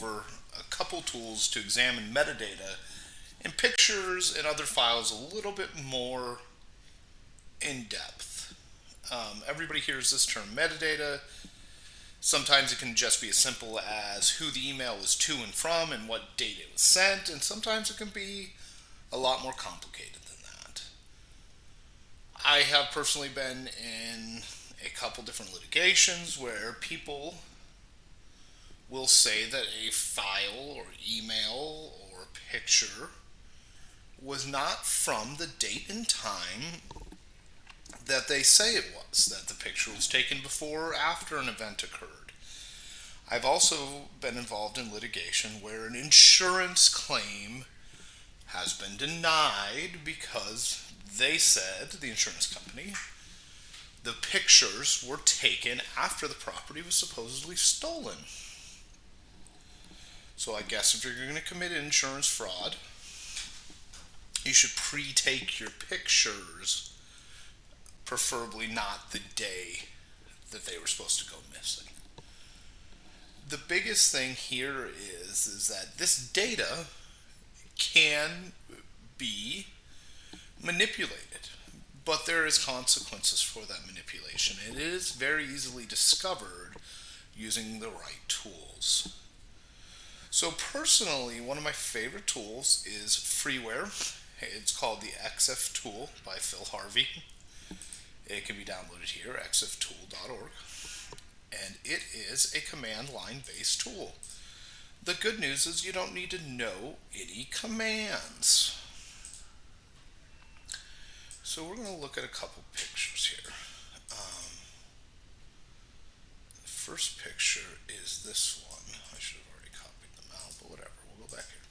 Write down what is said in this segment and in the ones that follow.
over a couple tools to examine metadata in pictures and other files a little bit more in depth. Everybody hears this term metadata. Sometimes it can just be as simple as who the email was to and from and what date it was sent, and sometimes it can be a lot more complicated than that. I have personally been in a couple different litigations where people will say that a file or email or picture was not from the date and time that they say it was, that the picture was taken before or after an event occurred. I've also been involved in litigation where an insurance claim has been denied because they said, the insurance company, the pictures were taken after the property was supposedly stolen. So I guess if you're going to commit insurance fraud, you should pre-take your pictures, preferably not the day that they were supposed to go missing. The biggest thing here is that this data can be manipulated, but there is consequences for that manipulation. It is very easily discovered using the right tools. So personally, one of my favorite tools is freeware. It's called the Exif tool by Phil Harvey. It can be downloaded here, exiftool.org. And it is a command line based tool. The good news is you don't need to know any commands. So we're going to look at a couple pictures here. The first picture is this one. I should have already copied them out, but whatever. We'll go back here.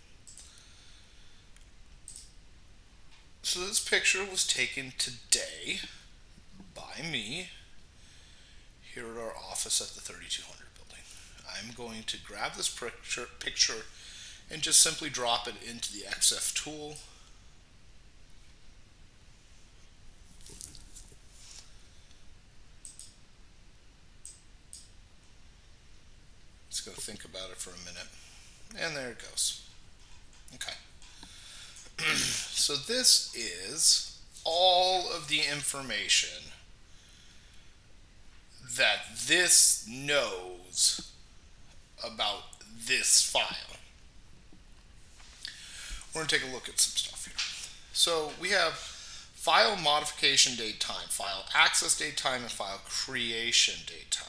So this picture was taken today by me here at our office at the 3200 building. I'm going to grab this picture and just simply drop it into the XF tool. It's going to think about it for a minute. And there it goes. Okay. So this is all of the information that this knows about this file. We're going to take a look at some stuff here. So we have file modification date time, file access date time, and file creation date time.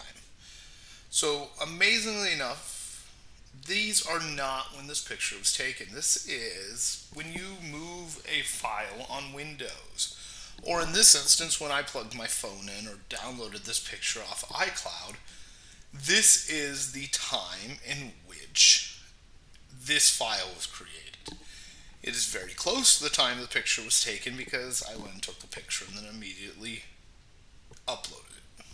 So amazingly enough, these are not when this picture was taken. This is when you move a file on Windows. Or in this instance, when I plugged my phone in or downloaded this picture off iCloud, this is the time in which this file was created. It is very close to the time the picture was taken because I went and took the picture and then immediately uploaded it.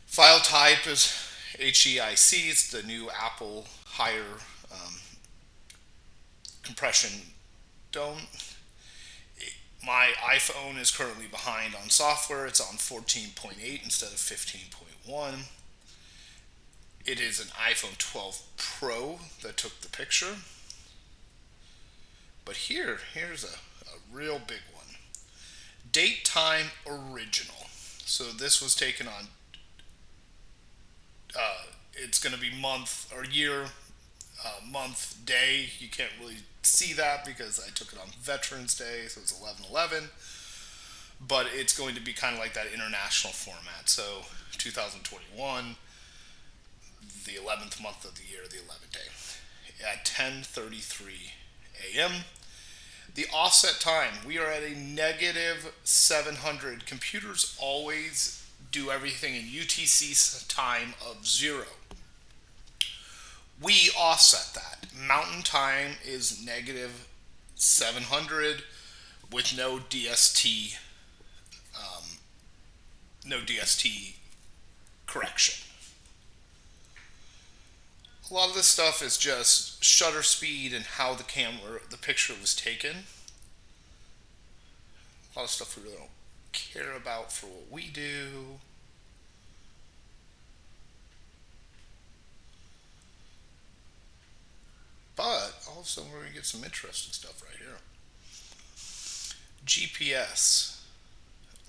File type is HEIC. It's the new Apple higher compression dome. My iPhone is currently behind on software. It's on 14.8 instead of 15.1. It is an iPhone 12 Pro that took the picture. But here's a real big one. Date time original. So this was taken on, it's going to be month or year, month, day. You can't really see that because I took it on Veterans Day, so it's 11/11. But it's going to be kind of like that international format. So 2021, the 11th month of the year, the 11th day, at 10:33 a.m. The offset time, we are at a negative 700. Computers always do everything in UTC time of 0. We offset that. Mountain time is negative 700 with no DST, correction. A lot of this stuff is just shutter speed and how the picture was taken. A lot of stuff we really don't care about for what we do. of a sudden we're going to get some interesting stuff right here. GPS,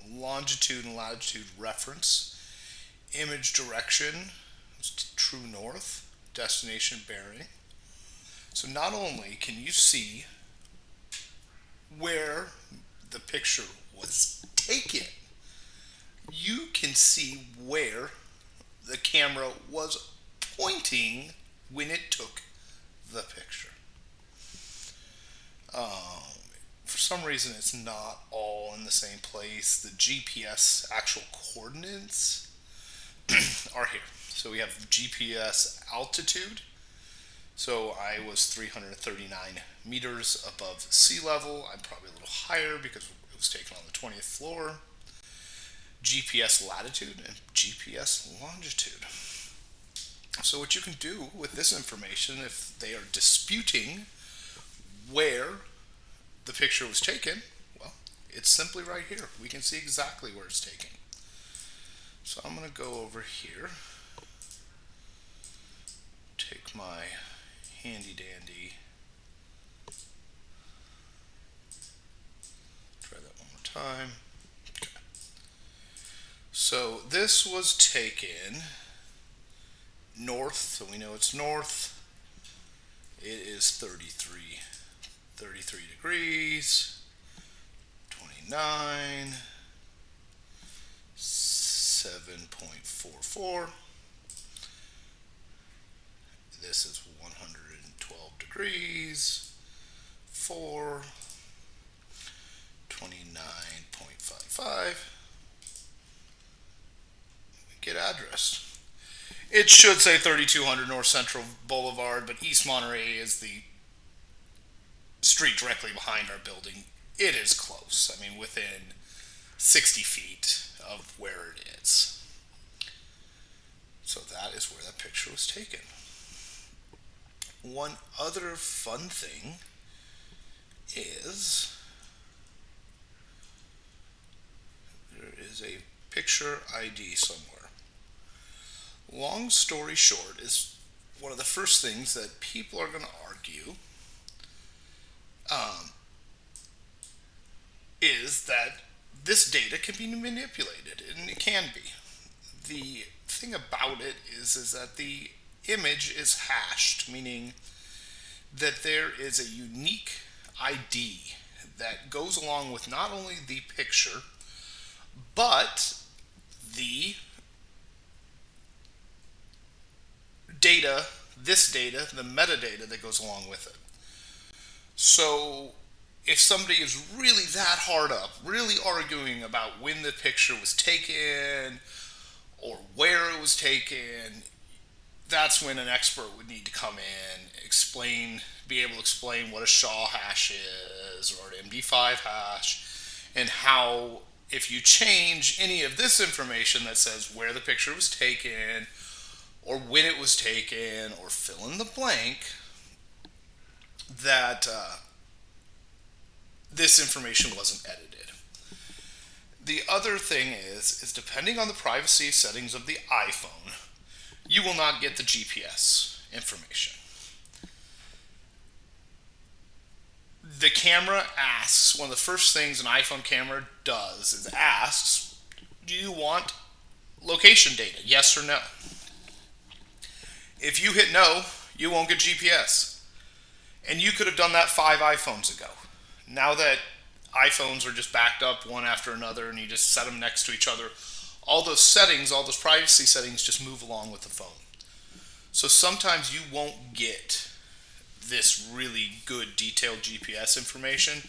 longitude and latitude reference, image direction, true north, destination bearing. So not only can you see where the picture was taken, you can see where the camera was pointing when it took the picture. For some reason, it's not all in the same place. The GPS actual coordinates are here. So we have GPS altitude. So I was 339 meters above sea level. I'm probably a little higher because it was taken on the 20th floor. GPS latitude and GPS longitude. So what you can do with this information, if they are disputing where the picture was taken, well, it's simply right here. We can see exactly where it's taken. So I'm going to go over here, take my handy dandy, try that one more time. Okay. So this was taken north, so we know it's north. It is 33 degrees, 29, 7.44. This is 112 degrees, 4, 29.55. Get address. It should say 3200 North Central Boulevard, but East Monterey is the street directly behind our building. It is close. I mean, within 60 feet of where it is. So that is where that picture was taken. One other fun thing is there is a picture ID somewhere. Long story short is one of the first things that people are going to argue is that this data can be manipulated, and it can be. The thing about it is that the image is hashed, meaning that there is a unique ID that goes along with not only the picture, but the data, the metadata that goes along with it. So if somebody is really that hard up, really arguing about when the picture was taken or where it was taken, that's when an expert would need to come in, be able to explain what a SHA hash is or an MD5 hash, and how if you change any of this information that says where the picture was taken or when it was taken or fill in the blank, that this information wasn't edited. The other thing is depending on the privacy settings of the iPhone, you will not get the GPS information. The camera asks, one of the first things an iPhone camera does is asks, do you want location data, yes or no? If you hit no, you won't get GPS. And you could have done that 5 iPhones ago. Now that iPhones are just backed up one after another and you just set them next to each other, all those settings, all those privacy settings just move along with the phone. So sometimes you won't get this really good detailed GPS information,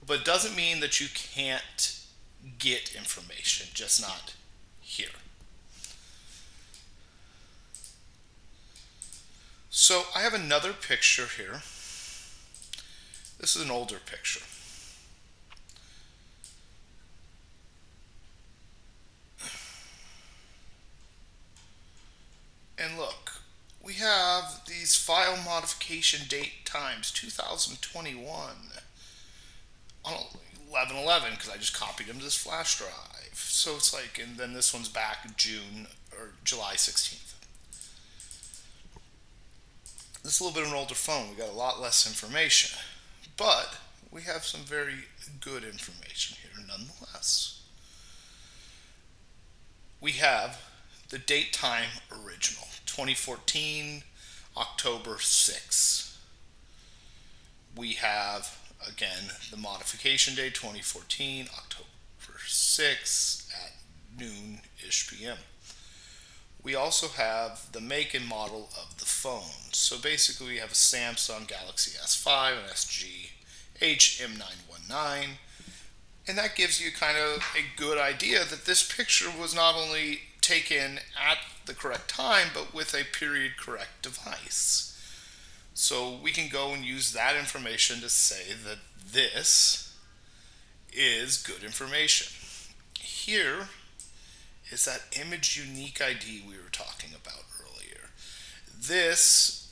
but it doesn't mean that you can't get information, just not here. So I have another picture here. This is an older picture. And look, we have these file modification date times 2021 on 11/11 because I just copied them to this flash drive. So it's like, and then this one's back June or July 16th. This is a little bit of an older phone. We got a lot less information, but we have some very good information here nonetheless. We have the date time original, 2014, October 6th. We have, again, the modification date, 2014, October 6th at noon-ish p.m. We also have the make and model of the phone. So basically we have a Samsung Galaxy S5 and SG HM919, and that gives you kind of a good idea that this picture was not only taken at the correct time, but with a period correct device. So we can go and use that information to say that this is good information. Here is that image unique ID we were talking about earlier. This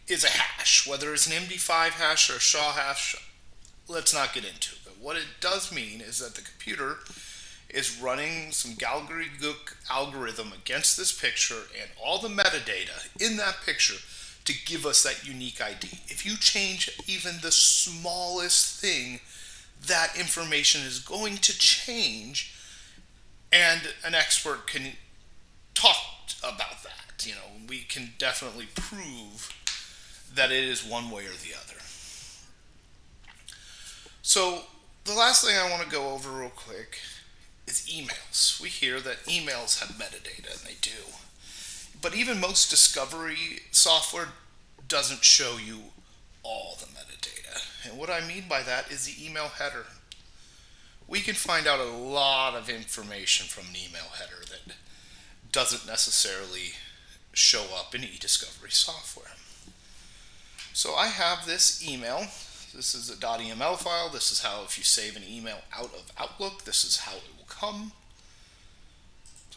is a hash, whether it's an MD5 hash or a SHA hash, let's not get into it. But what it does mean is that the computer is running some gobbledygook algorithm against this picture and all the metadata in that picture to give us that unique ID. If you change even the smallest thing, that information is going to change, and an expert can talk about that. We can definitely prove that it is one way or the other. So the last thing I want to go over real quick is emails. We hear that emails have metadata, and they do. But even most discovery software doesn't show you all the metadata. And what I mean by that is the email header. We can find out a lot of information from an email header that doesn't necessarily show up in e-discovery software. So I have this email. This is a .eml file. This is how, if you save an email out of Outlook, this is how it will come.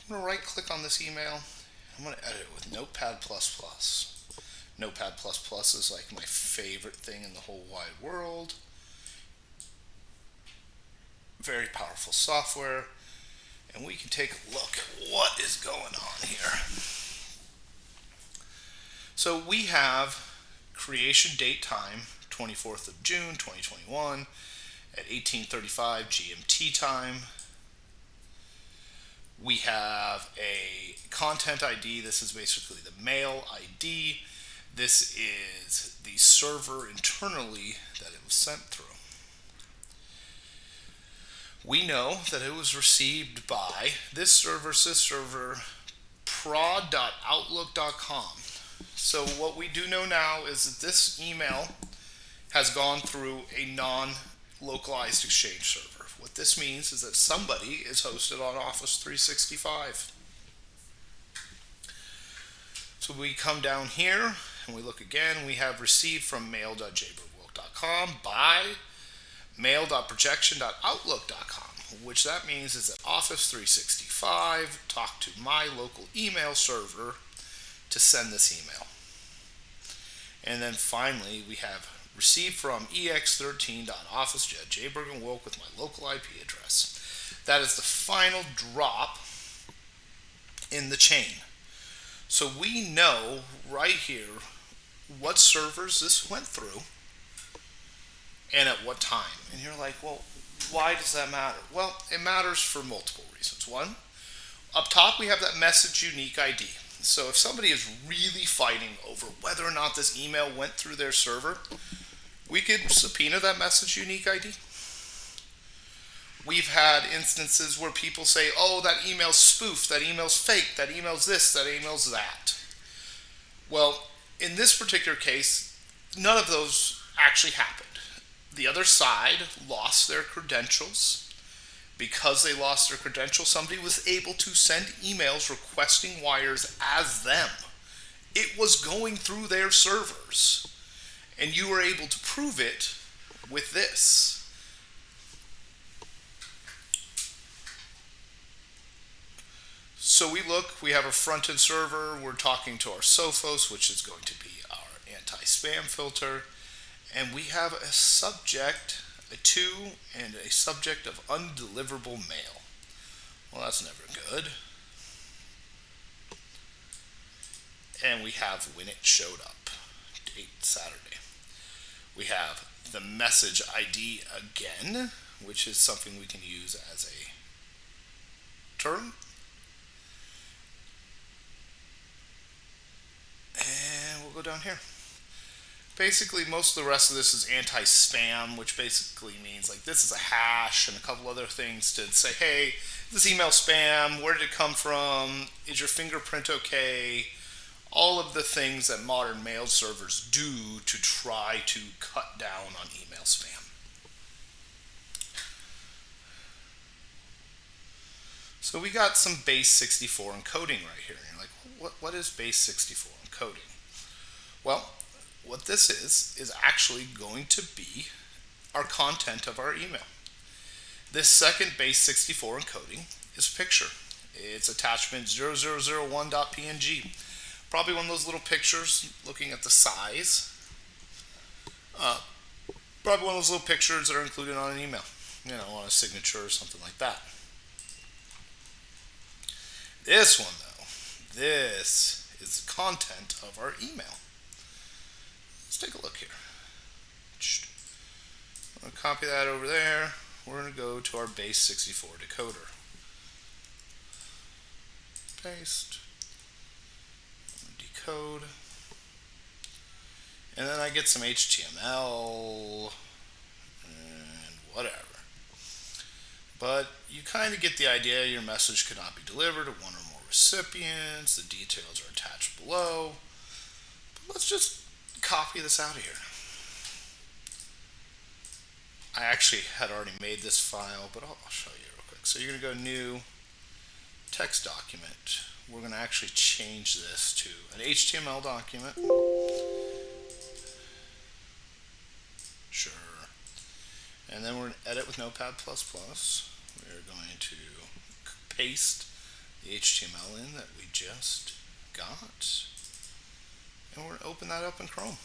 I'm going to right click on this email. I'm going to edit it with Notepad++. Notepad++ is like my favorite thing in the whole wide world. Very powerful software. And we can take a look at what is going on here. So we have creation date time, 24th of June 2021 at 18:35 GMT time. We have a content ID. This is basically the mail ID. This is the server internally that it was sent through. We know that it was received by this server, prod.outlook.com. So what we do know now is that this email has gone through a non-localized Exchange server. What this means is that somebody is hosted on Office 365. So we come down here and we look again. We have received from mail.jbergwilk.com by mail.projection.outlook.com, which that means is that Office 365 talked to my local email server to send this email. And then finally, we have received from ex13.office.jbergwilk with my local IP address. That is the final drop in the chain. So we know right here what servers this went through and at what time. And you're like, well, why does that matter? Well, it matters for multiple reasons. One, up top we have that message unique ID. So if somebody is really fighting over whether or not this email went through their server, we could subpoena that message unique ID. We've had instances where people say, oh, that email's spoofed, that email's fake, that email's this, that email's that. Well, in this particular case, none of those actually happened. The other side lost their credentials. Because they lost their credentials, somebody was able to send emails requesting wires as them. It was going through their servers. And you were able to prove it with this. So we look, we have a front-end server, we're talking to our Sophos, which is going to be our anti-spam filter, and we have a subject, a to, and a subject of undeliverable mail. Well, that's never good. And we have when it showed up, date Saturday. We have the message ID again, which is something we can use as a term. And we'll go down here. Basically, most of the rest of this is anti-spam, which basically means like this is a hash and a couple other things to say, hey, this email spam, where did it come from? Is your fingerprint okay? All of the things that modern mail servers do to try to cut down on email spam. So we got some base 64 encoding right here. And you're like, what is base 64 encoding? Well, what this is actually going to be our content of our email. This second base 64 encoding is a picture. It's attachment 0001.png. Probably one of those little pictures looking at the size. Probably one of those little pictures that are included on an email, on a signature or something like that. This one, though, this is the content of our email. Let's take a look here. I'm going to copy that over there. We're going to go to our base 64 decoder. Paste. Decode. And then I get some HTML and whatever. But you kind of get the idea. Your message could not be delivered to one or more recipients. The details are attached below. But let's just copy this out of here. I actually had already made this file, but I'll show you real quick. So you're going to go new text document. We're going to actually change this to an HTML document. Sure. And then we're going to edit with Notepad++. We're going to paste the HTML in that we just got. And we're going to open that up in Chrome.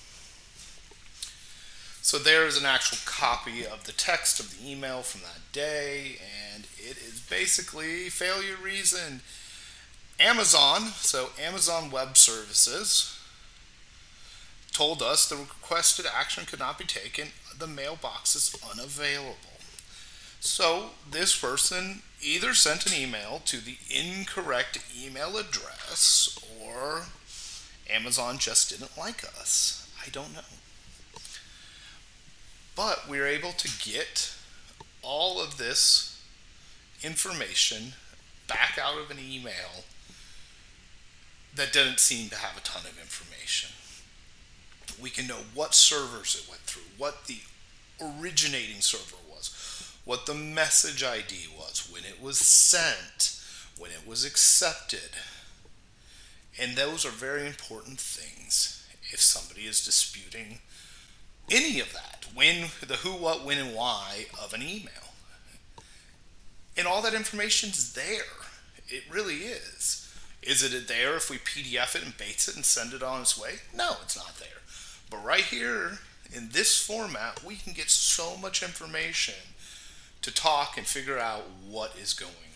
So there is an actual copy of the text of the email from that day, and it is basically failure reason. Amazon Web Services, told us the requested action could not be taken. The mailbox is unavailable. So this person either sent an email to the incorrect email address, or Amazon just didn't like us. I don't know. But we were able to get all of this information back out of an email that didn't seem to have a ton of information. We can know what servers it went through, what the originating server was, what the message ID was, when it was sent, when it was accepted. And those are very important things if somebody is disputing any of that. The who, what, when, and why of an email. And all that information's there. It really is. Is it there if we PDF it and base it and send it on its way? No, it's not there. But right here, in this format, we can get so much information to talk and figure out what is going